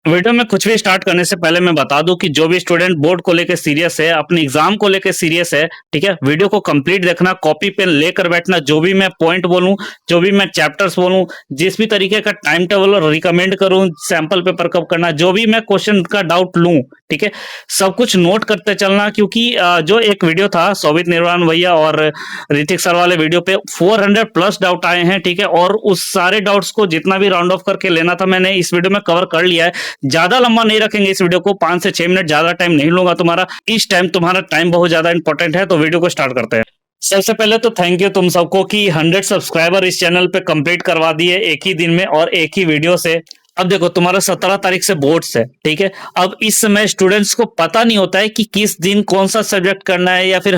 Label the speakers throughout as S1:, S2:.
S1: Video में कुछ भी स्टार्ट करने से पहले मैं बता दूं कि जो भी स्टूडेंट बोर्ड को लेकर सीरियस है, अपने एग्जाम को लेकर सीरियस है, ठीक है, वीडियो को कंप्लीट देखना, कॉपी पेन लेकर बैठना, जो भी मैं पॉइंट बोलूं, जो भी मैं चैप्टर्स बोलूं, जिस भी तरीके का टाइम टेबल रिकमेंड करूं, सैंपल पेपर कब करना, जो भी मैं क्वेश्चन का डाउट लूं, ठीक है, सब कुछ नोट करते चलना। क्योंकि जो एक वीडियो था शोभित निर्वाण भैया और ऋतिक सर वाले वीडियो पे 400 प्लस डाउट आए हैं, ठीक है, और उस सारे डाउट्स को जितना भी राउंड ऑफ करके लेना था मैंने इस वीडियो में कवर कर लिया है। ज्यादा लंबा नहीं रखेंगे इस वीडियो को, 5 से 6 मिनट, ज्यादा टाइम नहीं लूंगा तुम्हारा। इस टाइम तुम्हारा टाइम बहुत ज्यादा इंपॉर्टेंट है, तो वीडियो को स्टार्ट करते हैं। सबसे पहले तो थैंक यू तुम सबको कि 100 सब्सक्राइबर इस चैनल पे कंप्लीट करवा दिए एक ही दिन में और एक ही वीडियो से। अब देखो तुम्हारा 17 तारीख से बोर्ड्स है, ठीक है। अब इस समय स्टूडेंट्स को पता नहीं होता है कि किस दिन कौन सा सब्जेक्ट करना है, या फिर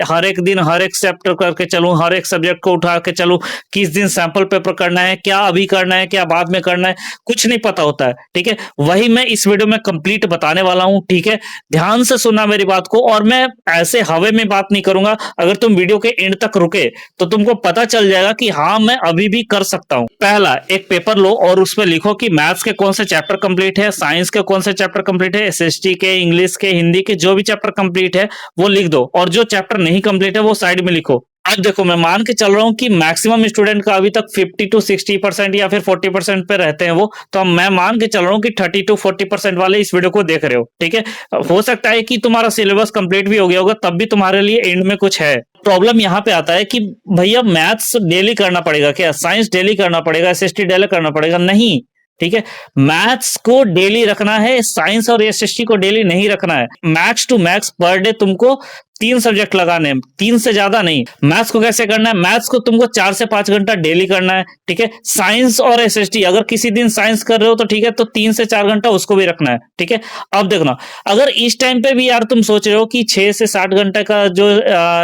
S1: हर एक दिन हर एक चैप्टर करके चलूं, हर एक सब्जेक्ट को उठा के चलूं, किस दिन सैंपल पेपर करना है, क्या अभी करना है, क्या बाद में करना है, कुछ नहीं पता होता है, ठीक है। वही मैं इस वीडियो में कंप्लीट बताने वाला हूं, ठीक है। ध्यान से सुनना मेरी बात को, और मैं ऐसे हवे में बात नहीं करूंगा। अगर तुम वीडियो के एंड तक रुके तो तुमको पता चल जाएगा कि हाँ मैं अभी भी कर सकता हूं। पहला एक पेपर लो और उसमें लिखो कि मैथ्स के कौन से चैप्टर कंप्लीट है, साइंस के कौन से चैप्टर कंप्लीट है, एसएसटी के, इंग्लिश के, हिंदी के, जो भी चैप्टर कंप्लीट है वो लिख दो, और जो चैप्टर नहीं कंप्लीट है वो साइड में लिखो। अब देखो मैं मान के चल रहा हूं कि मैक्सिमम स्टूडेंट का अभी तक 50 to 60% या फिर 40% पे रहते हैं वो, तो मैं मान के चल रहा हूं कि 30 to 40% वाले इस वीडियो को देख रहे हो, ठीक है। हो सकता है कि तुम्हारा सिलेबस कंप्लीट भी हो गया होगा, तब भी तुम्हारे लिए एंड में कुछ है। प्रॉब्लम यहाँ पे आता है कि भैया मैथ्स डेली करना पड़ेगा क्या, साइंस डेली करना पड़ेगा, एसएसटी डेली करना पड़ेगा? नहीं, ठीक है। मैथ्स को डेली रखना है, साइंस और एसएसटी को डेली नहीं रखना है। Max to max per day तुमको 3 सब्जेक्ट लगाने हैं, 3 से ज्यादा नहीं। मैथ्स को कैसे करना है? मैथ्स को तुमको 4 से 5 घंटा डेली करना है, ठीक है। साइंस और एसएसटी, अगर किसी दिन साइंस कर रहे हो तो ठीक है, तो 3 से 4 घंटा उसको भी रखना है, ठीक है। अब देखना, अगर इस टाइम पे भी यार तुम सोच रहे हो कि 6 से 60 घंटे का जो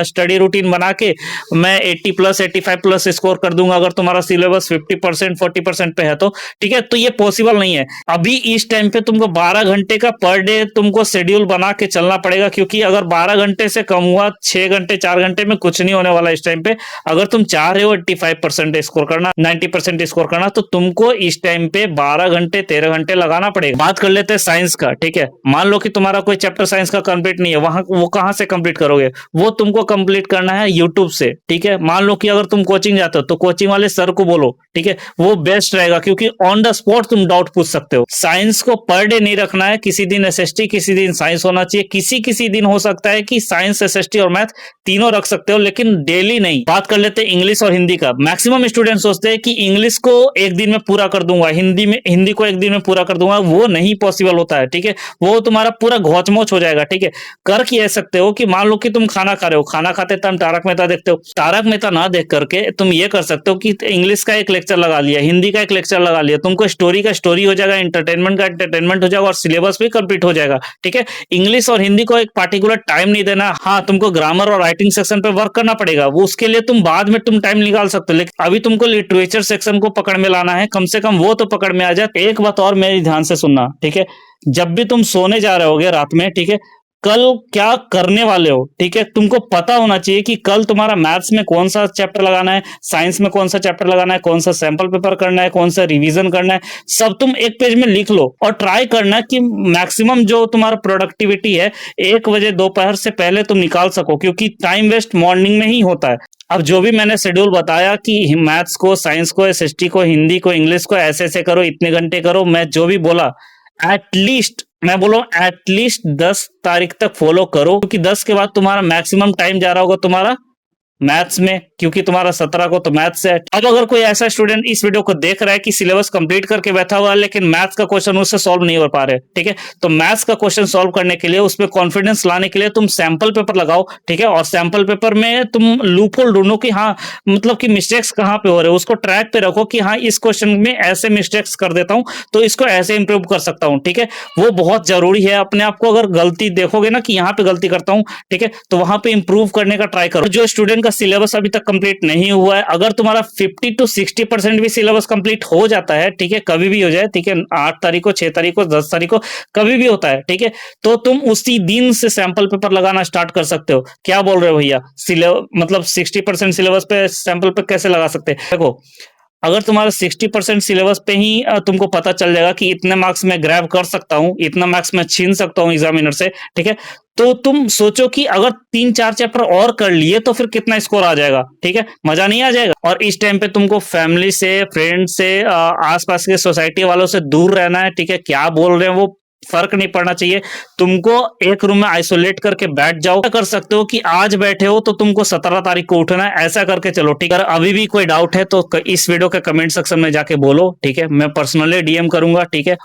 S1: स्टडी रूटीन बना के मैं 80 प्लस 85 प्लस स्कोर कर दूंगा, अगर तुम्हारा सिलेबस 50% 40% पे है तो ठीक है, तो ये पॉसिबल नहीं है। अभी इस टाइम पे तुमको 12 घंटे का पर डे तुमको शेड्यूल बना के चलना पड़ेगा, क्योंकि अगर 12 घंटे से कम हुआ, 6 घंटे 4 घंटे में कुछ नहीं होने वाला इस टाइम पे। अगर तुम चाह रहे हो 85% स्कोर करना, 90% स्कोर करना, तो तुमको इस टाइम पे 12 घंटे 13 घंटे लगाना पड़ेगा। बात कर लेते हैं साइंस का, ठीक है। मान लो कि तुम्हारा कोई चैप्टर साइंस का कंप्लीट नहीं है, वहां वो कहां से कंप्लीट करोगे? वो तुमको कंप्लीट करना है यूट्यूब से, ठीक है। मान लो कि अगर तुम कोचिंग जाते हो तो कोचिंग वाले सर को बोलो, ठीक है, वो बेस्ट रहेगा, क्योंकि ऑन द स्पॉट तुम डाउट पूछ सकते हो। साइंस को पर डे नहीं रखना है, किसी दिन एसएसटी, किसी दिन साइंस होना चाहिए। किसी दिन हो सकता है कि साइंस, एसएसटी और मैथ तीनों रख सकते हो, लेकिन डेली नहीं। बात कर लेते हैं इंग्लिश और हिंदी का। मैक्सिमम स्टूडेंट सोचते हैं कि इंग्लिश को एक दिन में पूरा कर दूंगा, हिंदी को एक दिन में पूरा कर दूंगा। वो नहीं पॉसिबल होता है, ठीक है। वो तुम्हारा पूरा घोचमोच हो जाएगा, ठीक है। कर कह सकते हो कि मान लो कि तुम खाना खा रहे हो, खाना खाते टाइम तारक मेहता देखते हो, तारक मेहता ना देख करके तुम ये कर सकते हो कि इंग्लिश का एक लेक्चर लगा लिया, हिंदी का एक लेक्चर लगा लिया, तुमको स्टोरी का स्टोरी हो जाएगा, एंटरटेनमेंट का एंटरटेनमेंट हो जाएगा, और सिलेबस भी कंप्लीट हो जाएगा, ठीक है। इंग्लिश और हिंदी को एक पार्टिकुलर टाइम नहीं देना। हाँ, तुमको ग्रामर और राइटिंग सेक्शन पे वर्क करना पड़ेगा, वो उसके लिए तुम बाद में तुम टाइम निकाल सकते हो, लेकिन अभी तुमको लिटरेचर सेक्शन को पकड़ में लाना है, कम से कम वो तो पकड़ में आ जाए। एक बात और मेरी ध्यान से सुनना, ठीक है। जब भी तुम सोने जा रहे होगे रात में, ठीक है, कल क्या करने वाले हो, ठीक है, तुमको पता होना चाहिए कि कल तुम्हारा मैथ्स में कौन सा चैप्टर लगाना है, साइंस में कौन सा चैप्टर लगाना है, कौन सा सैंपल पेपर करना है, कौन सा रिवीजन करना है, सब तुम एक पेज में लिख लो। और ट्राई करना कि मैक्सिमम जो तुम्हारा प्रोडक्टिविटी है 1 बजे दोपहर से पहले तुम निकाल सको, क्योंकि टाइम वेस्ट मॉर्निंग में ही होता है। अब जो भी मैंने शेड्यूल बताया कि मैथ्स को, साइंस को, एसएसटी को, हिंदी को, इंग्लिश को ऐसे ऐसे करो, इतने घंटे करो, मैं जो भी बोला एटलीस्ट, मैं बोलो एटलीस्ट 10 तारीख तक फॉलो करो, क्योंकि 10 के बाद तुम्हारा मैक्सिमम टाइम जा रहा होगा तुम्हारा मैथ्स में, क्योंकि तुम्हारा 17 को तो मैथ्स है। अब अगर कोई ऐसा स्टूडेंट इस वीडियो को देख रहा है कि सिलेबस कंप्लीट करके बैठा हुआ है, लेकिन मैथ्स का क्वेश्चन उससे सॉल्व नहीं हो पा रहे, ठीक है, तो मैथ्स का क्वेश्चन सॉल्व करने के लिए, उसमें कॉन्फिडेंस लाने के लिए तुम सैंपल पेपर लगाओ, ठीक है। और सैंपल पेपर में तुम लूपहोल ढूंढो कि हाँ, मतलब कि मिस्टेक्स कहाँ पे हो रहे हो, उसको ट्रैक पे रखो कि हाँ, इस क्वेश्चन में ऐसे मिस्टेक्स कर देता हूं तो इसको ऐसे इंप्रूव कर सकता हूं, ठीक है। वो बहुत जरूरी है। अपने आप को अगर गलती देखोगे ना कि यहाँ पे गलती करता हूं, ठीक है, तो वहां पे इंप्रूव करने का ट्राई करो। जो स्टूडेंट का सिलेबस अभी तक कंप्लीट नहीं हुआ है, अगर तुम्हारा 50 to 60% भी सिलेबस कंप्लीट हो जाता है, ठीक है, कभी भी हो जाए, ठीक है, 8 तारीख को, 6 तारीख को, 10 तारीख को, कभी भी होता है, ठीक है, तो तुम उसी दिन से सैंपल पेपर लगाना स्टार्ट कर सकते हो। क्या बोल रहे हो भैया, मतलब 60% सिलेबस पे सैंपल पे कैसे लगा सकते हैं? देखो, अगर तुम्हारा 60% सिलेबस पे ही तुमको पता चल जाएगा कि इतने मार्क्स मैं ग्रैब कर सकता हूँ, इतना मार्क्स मैं छीन सकता हूँ एग्जामिनर से, ठीक है, तो तुम सोचो कि अगर 3-4 चैप्टर और कर लिए तो फिर कितना स्कोर आ जाएगा, ठीक है, मजा नहीं आ जाएगा। और इस टाइम पे तुमको फैमिली से, फ्रेंड से, आसपास के सोसाइटी वालों से दूर रहना है, ठीक है, क्या बोल रहे हैं वो फर्क नहीं पड़ना चाहिए। तुमको एक रूम में आइसोलेट करके बैठ जाओ। क्या कर सकते हो कि आज बैठे हो तो तुमको 17 तारीख को उठना है, ऐसा करके चलो, ठीक है। अगर अभी भी कोई डाउट है तो इस वीडियो के कमेंट सेक्शन में जाके बोलो, ठीक है, मैं पर्सनली डीएम करूंगा, ठीक है।